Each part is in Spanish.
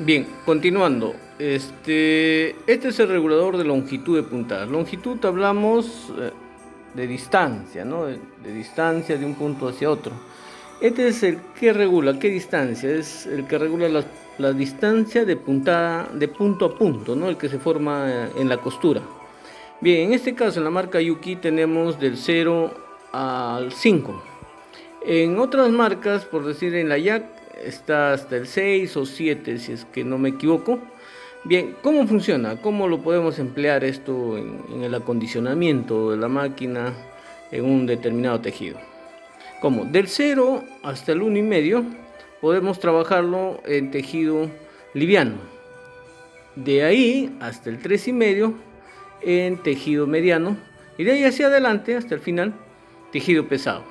Bien, continuando. Este es el regulador de longitud de puntadas. Longitud hablamos de distancia, ¿no? De distancia de un punto hacia otro. Este es el que regula qué distancia, es el que regula la distancia de puntada de punto a punto, ¿no? El que se forma en la costura. Bien, en este caso en la marca Yuki tenemos del 0 al 5. En otras marcas, por decir en la Yak, está hasta el 6 o 7, si es que no me equivoco. Bien, ¿cómo funciona? ¿Cómo lo podemos emplear esto en el acondicionamiento de la máquina en un determinado tejido? Como del 0 hasta el 1,5 podemos trabajarlo en tejido liviano. De ahí hasta el 3,5 en tejido mediano. Y de ahí hacia adelante hasta el final, tejido pesado.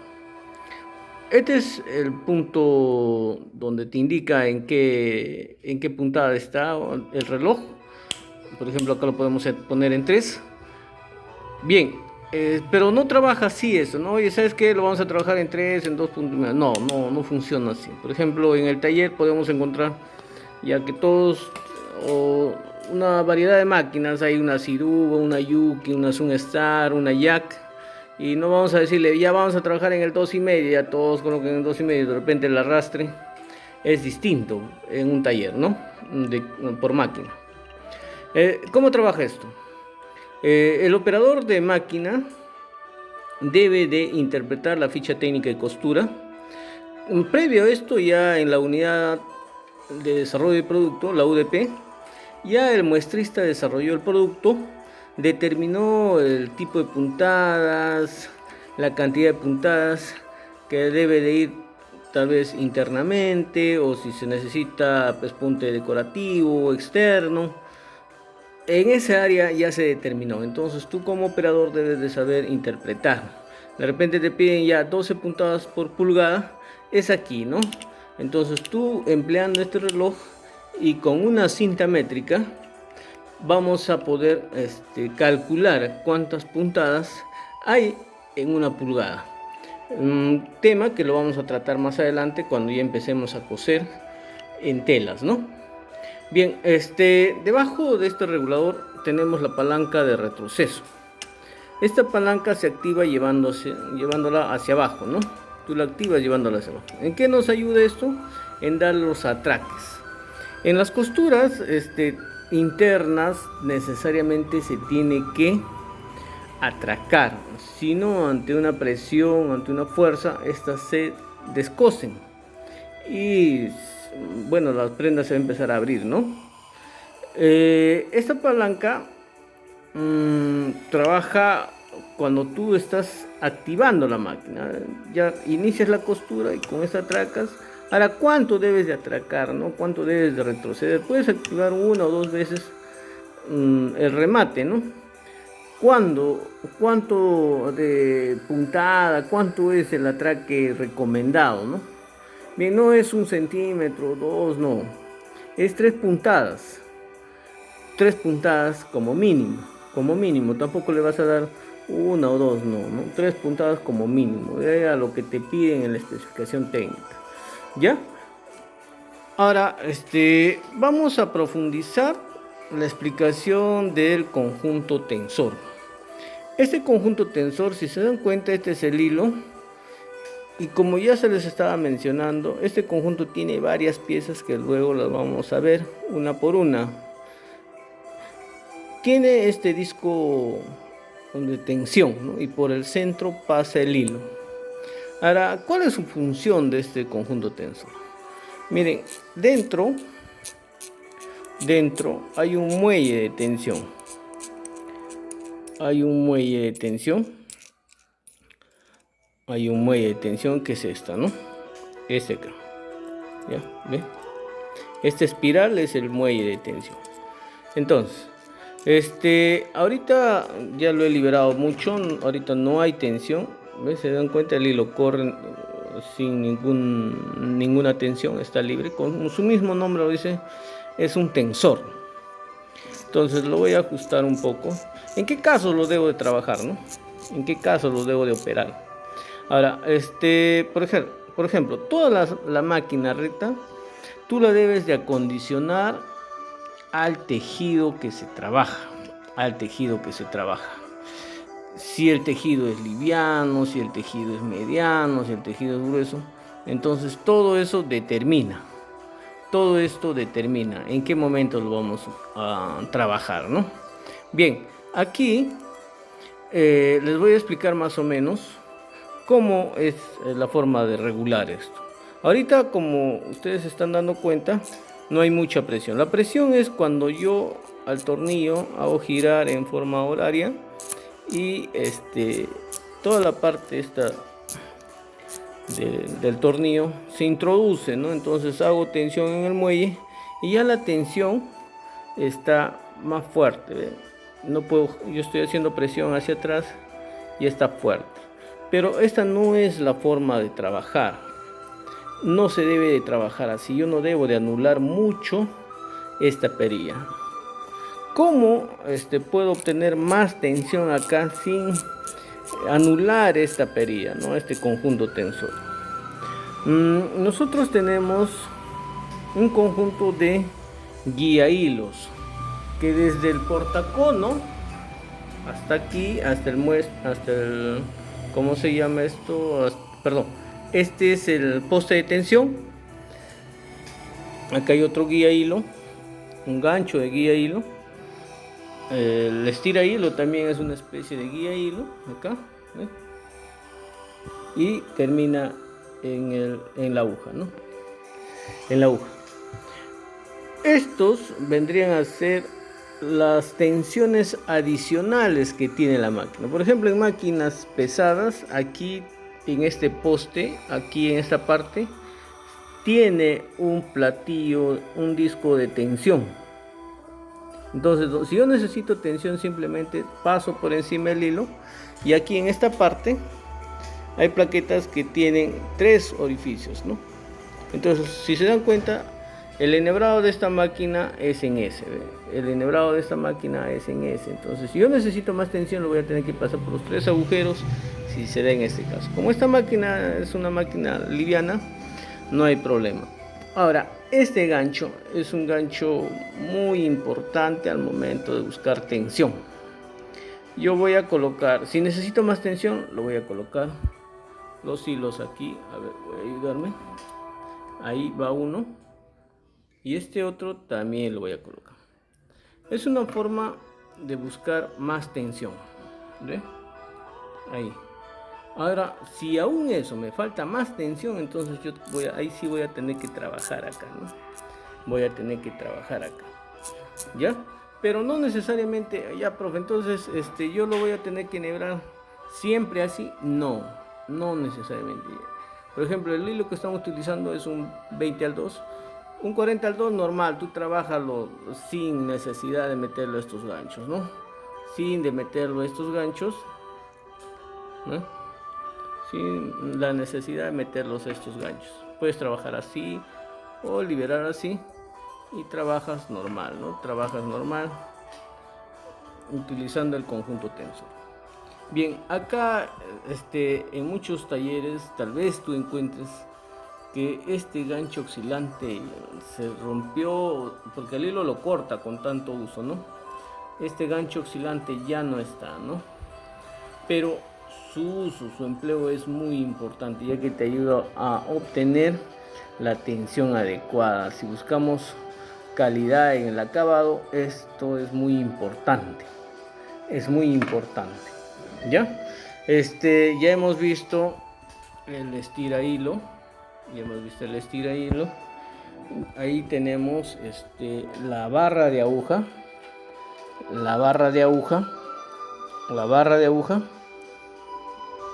Este es el punto donde te indica en qué puntada está el reloj. Por ejemplo, acá lo podemos poner en 3. Bien, pero no trabaja así eso, ¿no? Oye, ¿sabes qué? Lo vamos a trabajar en 3, en 2 puntos. No funciona así. Por ejemplo, en el taller podemos encontrar, ya que todos, o una variedad de máquinas, hay una Siruba, una Yuki, una Sunstar, una Yak. Y no vamos a decirle, ya vamos a trabajar en el 2,5, ya todos colocan en el 2,5, de repente el arrastre es distinto en un taller, ¿no? Por máquina. ¿Cómo trabaja esto? El operador de máquina debe de interpretar la ficha técnica de costura. Previo a esto, ya en la unidad de desarrollo de producto, la UDP, ya el muestrista desarrolló el producto, determinó el tipo de puntadas, la cantidad de puntadas que debe de ir tal vez internamente, o si se necesita pues, punte decorativo o externo. En esa área ya se determinó, entonces tú como operador debes de saber interpretar. De repente te piden ya 12 puntadas por pulgada, es aquí, ¿no? Entonces tú empleando este reloj y con una cinta métrica vamos a poder calcular cuántas puntadas hay en una pulgada. Un tema que lo vamos a tratar más adelante cuando ya empecemos a coser en telas, ¿no? Bien, debajo de este regulador tenemos la palanca de retroceso. Esta palanca se activa llevándola hacia abajo, ¿no? Tú la activas llevándola hacia abajo. ¿En qué nos ayuda esto? En dar los atraques. En las costuras internas necesariamente se tiene que atracar, si no ante una presión, ante una fuerza, estas se descosen y bueno, las prendas se van a empezar a abrir, ¿no? Esta palanca trabaja cuando tú estás activando la máquina. Ya inicias la costura y con esta atracas. Ahora, ¿cuánto debes de atracar, no? ¿Cuánto debes de retroceder? Puedes activar una o dos veces el remate, ¿no? ¿Cuánto de puntada? ¿Cuánto es el atraque recomendado, no? Bien, no es 1 centímetro, dos, no. Es 3 puntadas. 3 puntadas como mínimo. Como mínimo. Tampoco le vas a dar una o dos, no. 3 puntadas como mínimo. Era lo que te piden en la especificación técnica. ¿Ya? Ahora, vamos a profundizar la explicación del conjunto tensor. Este conjunto tensor, si se dan cuenta, este es el hilo. Y como ya se les estaba mencionando, este conjunto tiene varias piezas que luego las vamos a ver una por una. Tiene este disco de tensión, ¿no? Y por el centro pasa el hilo. Ahora, ¿cuál es su función de este conjunto tensor? Miren, dentro hay un muelle de tensión. Hay un muelle de tensión que es esta, ¿no? Acá. ¿Ya? ¿Ve? Esta espiral es el muelle de tensión. Entonces, ahorita ya lo he liberado mucho. Ahorita no hay tensión. ¿Ves? Se dan cuenta, el hilo corre sin ninguna tensión. Está libre. Como su mismo nombre lo dice, es un tensor. Entonces lo voy a ajustar un poco. ¿En qué caso lo debo de trabajar, no? ¿En qué caso lo debo de operar? Ahora, por ejemplo, toda la máquina recta tú la debes de acondicionar al tejido que se trabaja, Si el tejido es liviano, si el tejido es mediano, si el tejido es grueso, entonces todo esto determina en qué momento lo vamos a trabajar, ¿no? Bien, aquí les voy a explicar más o menos cómo es la forma de regular esto. Ahorita, como ustedes se están dando cuenta, no hay mucha presión. La presión es cuando yo al tornillo hago girar en forma horaria y toda la parte esta del tornillo se introduce, ¿no? Entonces hago tensión en el muelle y ya la tensión está más fuerte, ¿ve? No puedo, yo estoy haciendo presión hacia atrás y está fuerte, pero esta no es la forma de trabajar. No se debe de trabajar así. Yo no debo de anular mucho esta perilla. ¿Cómo puedo obtener más tensión acá sin anular esta perilla, ¿no? Este conjunto tensor? Nosotros tenemos un conjunto de guía hilos que desde el portacono hasta aquí, hasta el ¿cómo se llama esto? Perdón, este es el poste de tensión. Acá hay otro guía hilo, un gancho de guía hilo. El estira hilo también es una especie de guía hilo acá, ¿eh? Y termina en la aguja, ¿no? En la aguja. Estos vendrían a ser las tensiones adicionales que tiene la máquina. Por ejemplo, en máquinas pesadas, aquí en este poste, aquí en esta parte, tiene un platillo, un disco de tensión. Entonces, si yo necesito tensión, simplemente paso por encima del hilo, y aquí en esta parte hay plaquetas que tienen 3 orificios, ¿no? Entonces, si se dan cuenta, el enhebrado de esta máquina es en S, ¿ve? El enhebrado de esta máquina es en S. Entonces, si yo necesito más tensión, lo voy a tener que pasar por los 3 agujeros, si se da en este caso. Como esta máquina es una máquina liviana, no hay problema. Ahora, este gancho es un gancho muy importante al momento de buscar tensión. Yo voy a colocar, si necesito más tensión, lo voy a colocar los hilos aquí. A ver, voy a ayudarme. Ahí va uno. Y este otro también lo voy a colocar. Es una forma de buscar más tensión, ¿ve? Ahí. Ahora, si aún eso me falta más tensión, entonces yo ahí sí voy a tener que trabajar acá, ¿no? Voy a tener que trabajar acá, ¿ya? Pero no necesariamente, ya, profe, entonces yo lo voy a tener que enhebrar siempre así. No necesariamente. Por ejemplo, el hilo que estamos utilizando es un 20 al 2. Un 40 al 2 normal, tú trabajalo sin necesidad de meterlo a estos ganchos, ¿no? Sin de meterlo a estos ganchos, ¿no? Sin la necesidad de meterlos a estos ganchos. Puedes trabajar así o liberar así y trabajas normal, ¿no? Trabajas normal utilizando el conjunto tensor. Bien, acá en muchos talleres tal vez tú encuentres que este gancho oscilante se rompió porque el hilo lo corta con tanto uso, ¿no? Este gancho oscilante ya no está, ¿no? Pero su uso, su empleo es muy importante, ya que te ayuda a obtener la tensión adecuada. Si buscamos calidad en el acabado, esto es muy importante. Es muy importante, ¿ya? Ya hemos visto el estira hilo. Ahí tenemos la barra de aguja,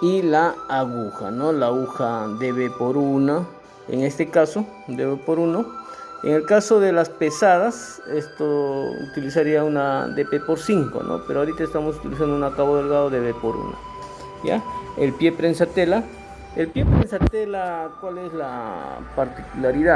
y la aguja, ¿no? La aguja dB por 1, en este caso dB por 1. En el caso de las pesadas, esto utilizaría una dP por 5, ¿no? Pero ahorita estamos utilizando un acabo delgado dB por 1, ¿ya? El pie prensatela, ¿cuál es la particularidad?